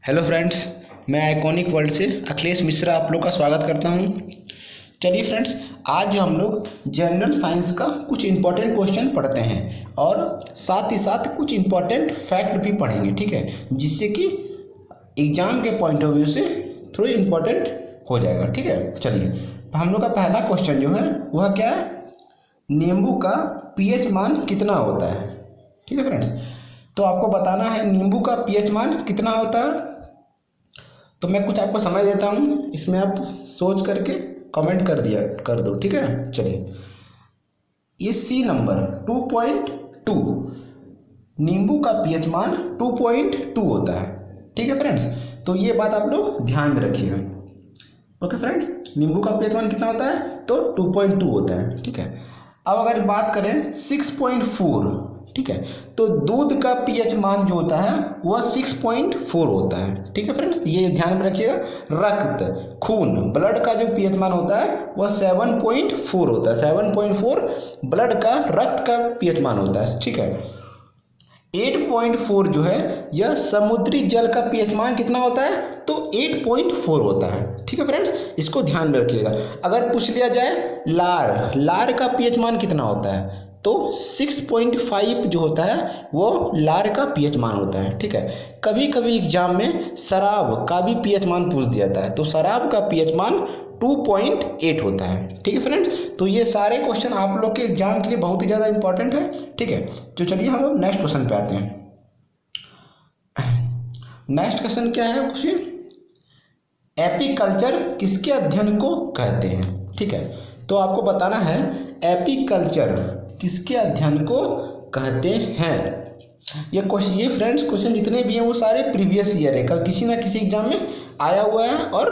Hello friends, मैं iconic world से अखिलेश मिश्रा आप लोग का स्वागत करता हूं। चलिए फ्रेंड्स, आज हम लोग जनरल साइंस का कुछ इम्पोर्टेंट क्वेश्चन पढ़ते हैं और साथ ही साथ कुछ इम्पोर्टेंट फैक्ट भी पढ़ेंगे, ठीक है, जिससे कि एग्जाम के पॉइंट ऑफ व्यू से थोड़ी इम्पोर्टेंट हो जाएगा, ठीक है। चलिए, हम लोग का पहला क्वेश्चन जो है वह क्या है, नींबू का पीएच मान कितना होता है, ठीक है फ्रेंड्स। तो आपको बताना है नींबू का पीएच मान कितना होता है। तो मैं कुछ आपको समय देता हूँ, इसमें आप सोच करके कमेंट कर दो, ठीक है। चलिए, ये सी नंबर 2.2, नींबू का पीएच मान 2.2 होता है, ठीक है फ्रेंड्स। तो ये बात आप लोग ध्यान में रखिएगा। ओके फ्रेंड्स, नींबू का पीएच मान कितना होता है, तो 2.2 होता है, ठीक है। अब अगर बात करें 6.4, ठीक है, तो दूध का पीएच मान जो होता है वह 6.4 होता है, ठीक है फ्रेंड्स। ये ध्यान में रखिएगा। रक्त खून ब्लड का जो पीएच मान होता है वह 7.4 होता है। 7.4 ब्लड का रक्त का पीएच मान होता है, ठीक है। 8.4 जो है यह समुद्री जल का पीएच मान कितना होता है, तो 8.4 होता है, ठीक है फ्रेंड्स। इसको ध्यान में रखिएगा। अगर पूछ लिया जाए लार का पीएच मान कितना होता है, तो 6.5 जो होता है वो लार का पीएच मान होता है, ठीक है। कभी कभी एग्जाम में शराब का भी पीएच मान पूछ दिया जाता है, तो शराब का पीएच मान 2.8 होता है, ठीक है फ्रेंड्स। तो ये सारे क्वेश्चन आप लोग के एग्जाम के लिए बहुत ही ज़्यादा इंपॉर्टेंट है, ठीक है। तो चलिए हम लोग नेक्स्ट क्वेश्चन पे आते हैं। नेक्स्ट क्वेश्चन क्या है क्वेश्चन, एपीकल्चर किसके अध्ययन को कहते हैं, ठीक है। तो आपको बताना है एपीकल्चर किसके अध्ययन को कहते हैं। ये फ्रेंड्स क्वेश्चन जितने भी हैं वो सारे प्रीवियस ईयर है, कल किसी ना किसी एग्जाम में आया हुआ है और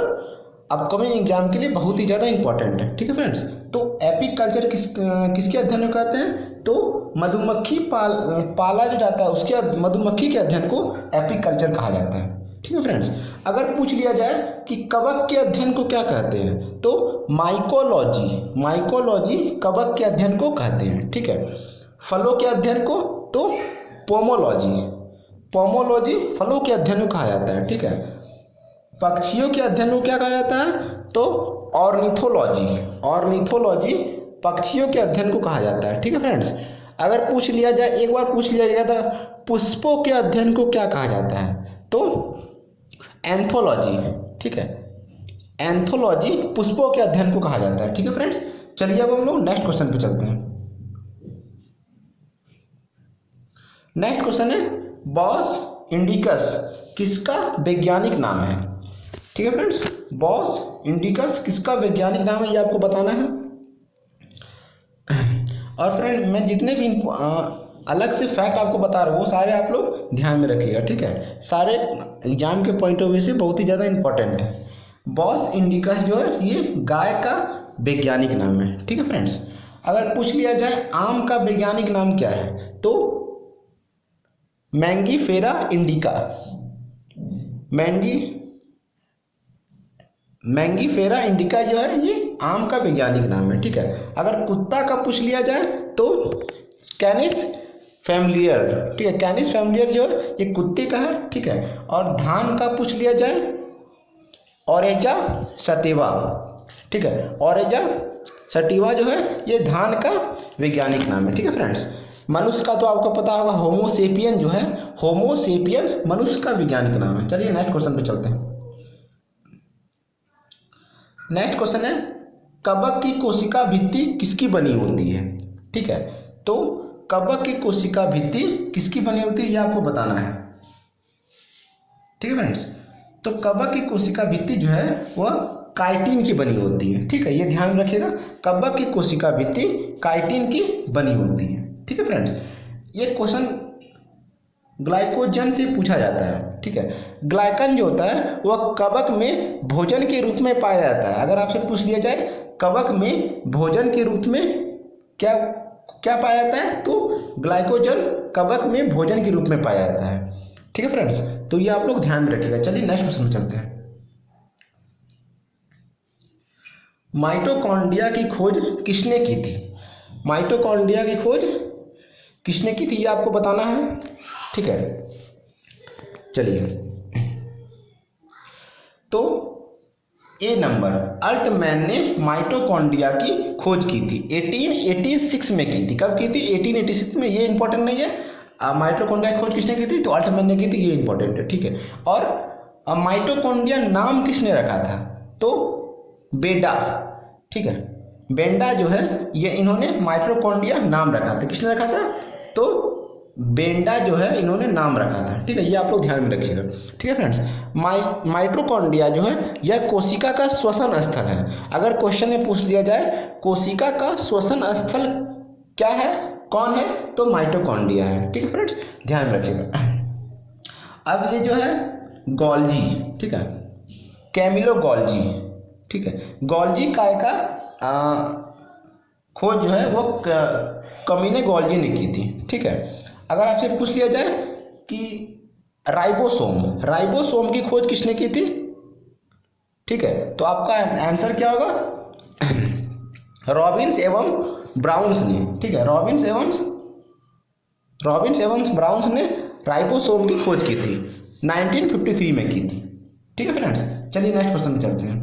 अपकमिंग एग्जाम के लिए बहुत ही ज़्यादा इंपॉर्टेंट है, ठीक है फ्रेंड्स। तो एपीकल्चर किसके अध्ययन को कहते हैं, तो मधुमक्खी पाला जो जाता है उसके मधुमक्खी के अध्ययन को एपीकल्चर कहा जाता है, ठीक है फ्रेंड्स। अगर पूछ लिया जाए कि कवक के अध्ययन को क्या कहते हैं, तो माइकोलॉजी कवक के अध्ययन को कहते हैं, ठीक है। फलों के अध्ययन को तो पोमोलॉजी फलों के अध्ययन को कहा जाता है, ठीक है। पक्षियों के अध्ययन को क्या कहा जाता है, तो ऑर्निथोलॉजी पक्षियों के अध्ययन को कहा जाता है, ठीक है फ्रेंड्स। अगर पूछ लिया जाए, एक बार पूछ लिया जाएगा था पुष्पों के अध्ययन को क्या कहा जाता है, तो एंथोलॉजी, ठीक है। एंथोलॉजी पुष्पों के अध्ययन को कहा जाता है, ठीक है फ्रेंड्स। चलिए अब हम लोग नेक्स्ट क्वेश्चन पे चलते हैं। नेक्स्ट क्वेश्चन है बॉस इंडिकस किसका वैज्ञानिक नाम है, ठीक है फ्रेंड्स। बॉस इंडिकस किसका वैज्ञानिक नाम है ये आपको बताना है। और फ्रेंड मैं जितने भी अलग से फैक्ट आपको बता रहा हूँ वो सारे आप लोग ध्यान में रखिएगा, ठीक है। सारे एग्जाम के पॉइंट ऑफ व्यू से बहुत ही ज़्यादा इंपॉर्टेंट है। बॉस इंडिकस जो है ये गाय का वैज्ञानिक नाम है, ठीक है फ्रेंड्स। अगर पूछ लिया जाए आम का वैज्ञानिक नाम क्या है, तो मैंगीफेरा इंडिका, मैंगीफेरा इंडिका जो है ये आम का वैज्ञानिक नाम है, ठीक है। अगर कुत्ता का पूछ लिया जाए तो कैनिस फैमिलियर, ठीक है। कैनिस फैमिलियर जो है ये कुत्ते का है, ठीक है। और धान का पूछ लिया जाए ओरेजा सटिवा, ठीक है। ओरेजा सटिवा जो है ये धान का वैज्ञानिक नाम है, ठीक है फ्रेंड्स। मनुष्य का तो आपको पता होगा होमोसेपियन जो है, होमोसेपियन मनुष्य का वैज्ञानिक नाम है। चलिए नेक्स्ट क्वेश्चन पे चलते हैं। नेक्स्ट क्वेश्चन है कवक की कोशिका भित्ति किसकी बनी होती है, ठीक है। तो कवक की कोशिका भित्ति किसकी बनी होती है ये आपको बताना है, ठीक है फ्रेंड्स। तो कवक की कोशिका भित्ति जो है वह काइटिन की बनी होती है, ठीक है। ये ध्यान रखिएगा, कवक की कोशिका भित्ति काइटिन की बनी होती है, ठीक है फ्रेंड्स। ये क्वेश्चन ग्लाइकोजन से पूछा जाता है, ठीक है। ग्लाइकन जो होता है वह कवक में भोजन के रूप में पाया जाता है। अगर आपसे पूछ लिया जाए कवक में भोजन के रूप में क्या क्या पाया जाता है, तो ग्लाइकोजन कवक में भोजन के रूप में पाया जाता है, ठीक है फ्रेंड्स। तो ये आप लोग ध्यान में रखिएगा। चलिए नेक्स्ट क्वेश्चन में चलते हैं। माइटोकॉन्ड्रिया की खोज किसने की थी, माइटोकॉन्ड्रिया की खोज किसने की थी ये आपको बताना है, ठीक है। चलिए तो ए नंबर, अल्टमैन ने माइटोकॉन्ड्रिया की खोज की थी 1886 में की थी। कब की थी? 1886 में। ये इंपॉर्टेंट नहीं है। माइटोकॉन्ड्रिया की खोज किसने की थी? तो अल्टमैन ने की थी। ये इंपॉर्टेंट है, ठीक है। और माइटोकॉन्ड्रिया नाम किसने रखा था? तो बेडा, ठीक है। बेंडा जो है ये इन्होंने माइटोकॉन्ड्रिया नाम रखा था। किसने रखा था? तो बेंडा जो है इन्होंने नाम रखा था, ठीक है। ये आप लोग ध्यान में रखिएगा, ठीक है फ्रेंड्स। माइटोकॉन्ड्रिया जो है यह कोशिका का श्वसन स्थल है। अगर क्वेश्चन में पूछ लिया जाए कोशिका का श्वसन स्थल क्या है, कौन है, तो माइटोकॉन्ड्रिया है, ठीक है फ्रेंड्स, ध्यान में रखिएगा। अब ये जो है गोल्जी, ठीक है, कैमिलो गोल्जी, ठीक है। गोल्जी काय का खोज जो है वो कमीने गोल्जी ने की थी, ठीक है। अगर आपसे पूछ लिया जाए कि राइबोसोम की खोज किसने की थी, ठीक है, तो आपका आंसर क्या होगा? रॉबिन्स एवं ब्राउन्स ने, ठीक है। रॉबिन्स एवं ब्राउन्स ने राइबोसोम की खोज की थी 1953 में की थी, ठीक है फ्रेंड्स। चलिए नेक्स्ट क्वेश्चन में चलते हैं।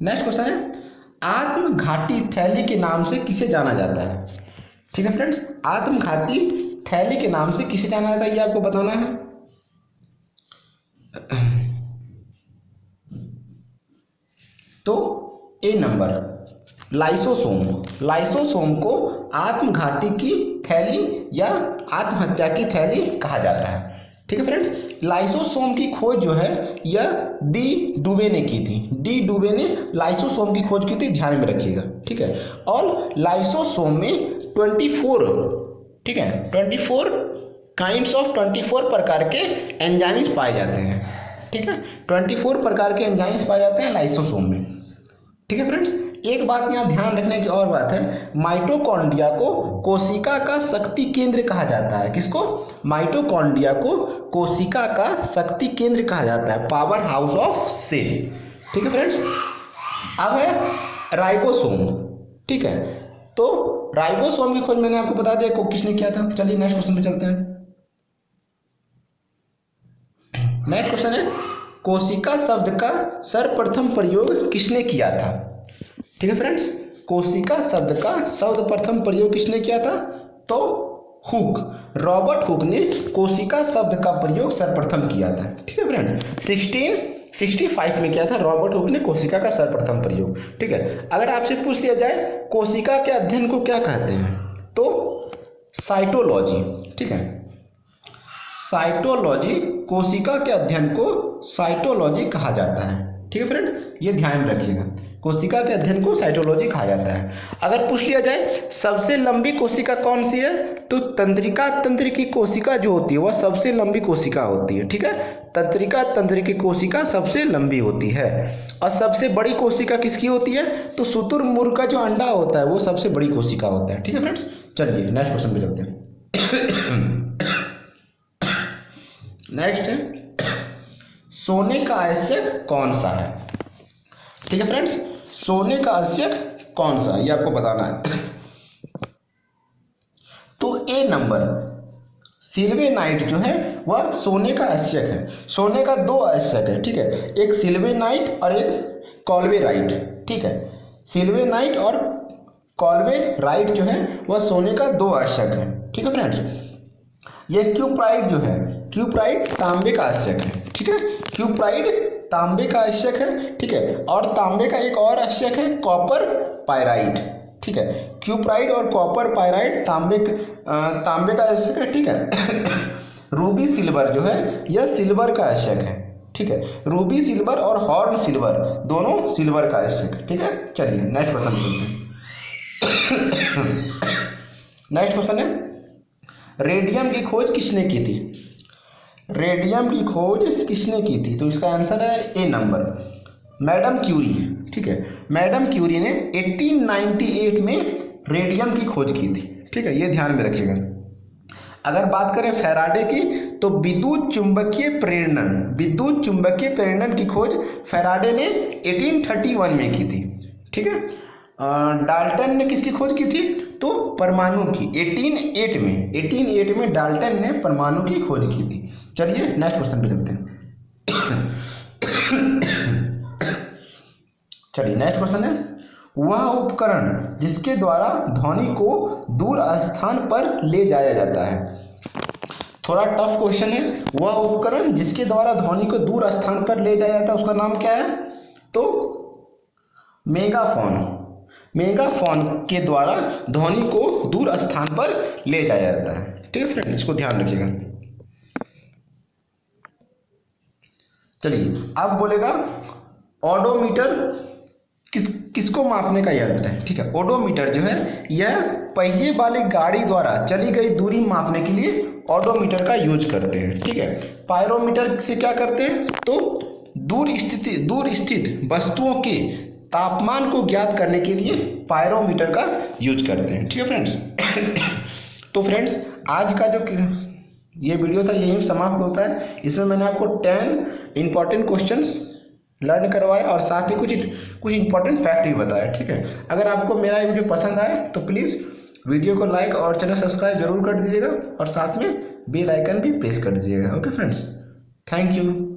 नेक्स्ट क्वेश्चन है आत्मघाती थैली के नाम से किसे जाना जाता है, ठीक है फ्रेंड्स। आत्मघाती थैली के नाम से किसे जाना जाता है ये आपको बताना है। तो ए नंबर, लाइसोसोम को आत्मघाती की थैली या आत्महत्या की थैली कहा जाता है, ठीक है फ्रेंड्स। लाइसोसोम की खोज जो है यह डी डुबे ने की थी। डी डुबे ने लाइसोसोम की खोज की थी, ध्यान में रखिएगा, ठीक है। और लाइसोसोम में 24, ठीक है, 24 काइंड्स ऑफ 24 प्रकार के एंजाइम्स पाए जाते हैं, ठीक है। 24 प्रकार के एंजाइम्स पाए जाते हैं लाइसोसोम में, ठीक है फ्रेंड्स। एक बात यहाँ ध्यान रखने की और बात है, माइटोकॉन्ड्रिया को कोशिका का शक्ति केंद्र कहा जाता है। किसको? माइटोकॉन्ड्रिया को कोशिका का शक्ति केंद्र कहा जाता है, पावर हाउस ऑफ सेल, ठीक है फ्रेंड्स। अब है राइबोसोम, ठीक है। तो राइबोसोम की खोज मैंने आपको बता दिया को किसने किया था। चलिए नेक्स्ट क्वेश्चन पे चलते हैं। नेक्स्ट क्वेश्चन है कोशिका शब्द का सर्वप्रथम प्रयोग किसने किया था, ठीक है फ्रेंड्स। कोशिका शब्द का सर्वप्रथम प्रयोग किसने किया था? तो हुक, रॉबर्ट हुक ने कोशिका शब्द का प्रयोग सर्वप्रथम किया था, ठीक है फ्रेंड्स। 1665 में किया था रॉबर्ट हुक ने कोशिका का सर्वप्रथम प्रयोग, ठीक है। अगर आपसे पूछ लिया जाए कोशिका के अध्ययन को क्या कहते हैं, तो साइटोलॉजी, ठीक है। साइटोलॉजी, कोशिका के अध्ययन को साइटोलॉजी कहा जाता है, ठीक है फ्रेंड्स, ये ध्यान में रखिएगा। कोशिका के अध्ययन को साइटोलॉजी कहा जाता है। अगर पूछ लिया जाए सबसे लंबी कोशिका कौन सी है, तो तंत्रिका तंत्र की कोशिका जो होती है वह सबसे लंबी कोशिका होती है, ठीक है। तंत्रिका तंत्र की कोशिका सबसे लंबी होती है। और सबसे बड़ी कोशिका किसकी होती है, तो शुतुरमुर्ग का जो अंडा होता है वो सबसे बड़ी कोशिका होता है, ठीक है फ्रेंड्स। चलिए नेक्स्ट क्वेश्चन पे चलते हैं। नेक्स्ट है सोने का आवश्यक कौन सा है, ठीक है फ्रेंड्स। सोने का आवश्यक कौन सा है ये आपको बताना है। तो ए नंबर, सिल्वेनाइट जो है वह सोने का आवश्यक है। सोने का दो आवश्यक है, ठीक है, एक सिल्वेनाइट और एक कॉल्वेराइट, ठीक है। सिल्वेनाइट और कॉल्वेराइट जो है वह सोने का दो आवश्यक है, ठीक है फ्रेंड्स। ये क्यूप्राइड जो है, क्यूप्राइड तांबे का आवश्यक है, ठीक है। क्यूप्राइड तांबे का आवश्यक है, ठीक है। और तांबे का एक और आवश्यक है कॉपर पायराइड, ठीक है। क्यूप्राइड और कॉपर पायराइड तांबे का आवश्यक है, ठीक है। रूबी सिल्वर जो है यह सिल्वर का आवश्यक है, ठीक है। रूबी सिल्वर और हॉर्न सिल्वर दोनों सिल्वर का आवश्यक है, ठीक है। चलिए नेक्स्ट क्वेश्चन चलते हैं। नेक्स्ट क्वेश्चन है रेडियम की खोज किसने की थी। रेडियम की खोज किसने की थी, तो इसका आंसर है ए नंबर, मैडम क्यूरी, ठीक है। मैडम क्यूरी ने 1898 में रेडियम की खोज की थी, ठीक है, ये ध्यान में रखिएगा। अगर बात करें फैराडे की, तो विद्युत चुंबकीय प्रेरणन की खोज फैराडे ने 1831 में की थी, ठीक है। डाल्टन ने किसकी खोज की थी, तो परमाणु की 1808 में डाल्टन ने परमाणु की खोज की थी। चलिए नेक्स्ट क्वेश्चन पे चलते हैं। चलिए नेक्स्ट क्वेश्चन है, वह उपकरण जिसके द्वारा ध्वनि को दूर स्थान पर ले जाया जाता है। थोड़ा टफ क्वेश्चन है। वह उपकरण जिसके द्वारा ध्वनि को दूर स्थान पर ले जाया जाता है, उसका नाम क्या है? तो मेगाफोन। मेगाफोन के द्वारा ध्वनि को दूर स्थान पर ले जाया जाता है। ठीक है फ्रेंड, इसको ध्यान रखिएगा। चलिए अब बोलेगा ओडोमीटर किसको मापने का यंत्र है? ठीक है, ओडोमीटर जो है यह पहिए वाली गाड़ी द्वारा चली गई दूरी मापने के लिए ओडोमीटर का यूज करते हैं। ठीक है, पायरोमीटर से क्या करते हैं? तो दूर स्थित वस्तुओं के तापमान को ज्ञात करने के लिए पायरोमीटर का यूज करते हैं। ठीक है फ्रेंड्स। तो फ्रेंड्स आज का जो ये वीडियो था यही समाप्त होता है। इसमें मैंने आपको 10 इंपॉर्टेंट क्वेश्चंस लर्न करवाए और साथ ही कुछ इंपॉर्टेंट फैक्ट भी बताया। ठीक है, अगर आपको मेरा ये वीडियो पसंद आए तो प्लीज़ वीडियो को लाइक और चैनल सब्सक्राइब जरूर कर दीजिएगा और साथ में बेल आइकन भी प्रेस कर दीजिएगा। Okay friends, thank you.